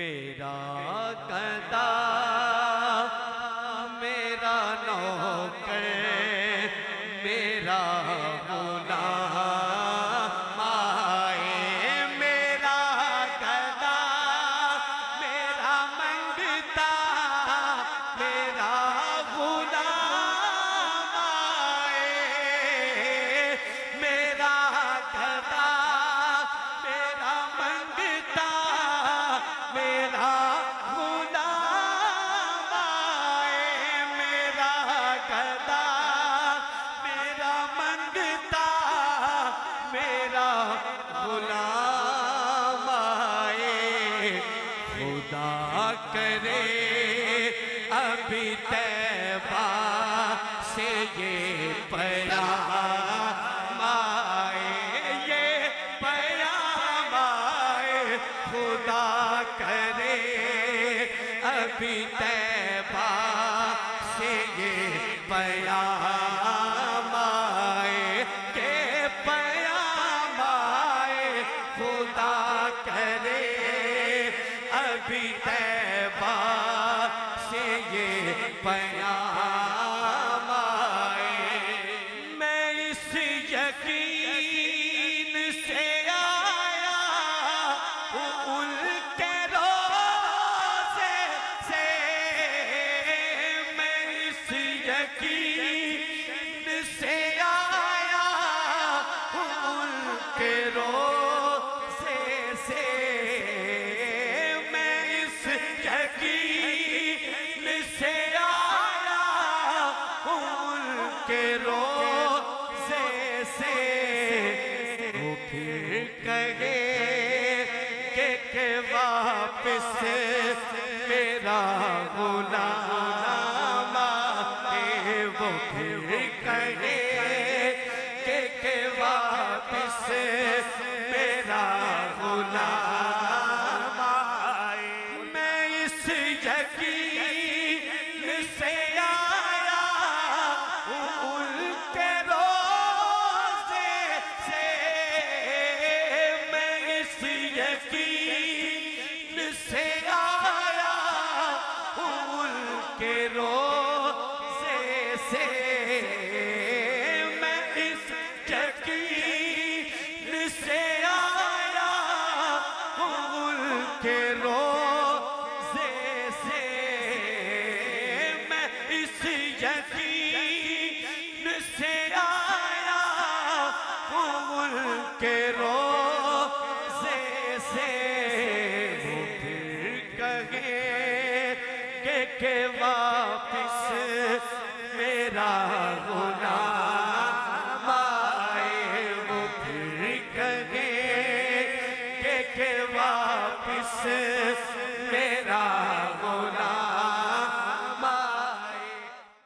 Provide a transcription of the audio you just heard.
میرا گدا میرا نوکر میرا غلام آئے، میرا گدا میرا منگتا میرا غلام آئے، میرا گدا میرا منگتا میرا غلام آئے، میرا گدا میرا منگتا میرا غلام آئے، خدا کرے ابھی طیبہ سے یہ پیام آئے، یہ پیام آئے، خدا کرے ابھی طیبہ سے یہ پیام آئے، کہ پیام آئے، خدا کرے ابھی طیبہ سے یہ پیام آئے۔ میں اس یقین سے آیا ہوں ان کے روضے سے، میں اس یقین سے آیا ہوں ان کے روضے سے، میں اس یقین سے آیا ہوں ان کے روضے سے، وہ پھر کہے کہ واپس میرا غلام آئے، وہ پھر کہے کہ واپس میرا غلام آئے، میں اس یقین سے آیا ہوں ان کے روضے سے، میں اس یقین سے آیا ہوں ان کے روضے سے، میں اس یقین سے آیا ہوں ان کے روضے سے، میں اس یقین سے آیا ہوں ان کے روضے سے، وہ پھر کہے کہ واپس میرا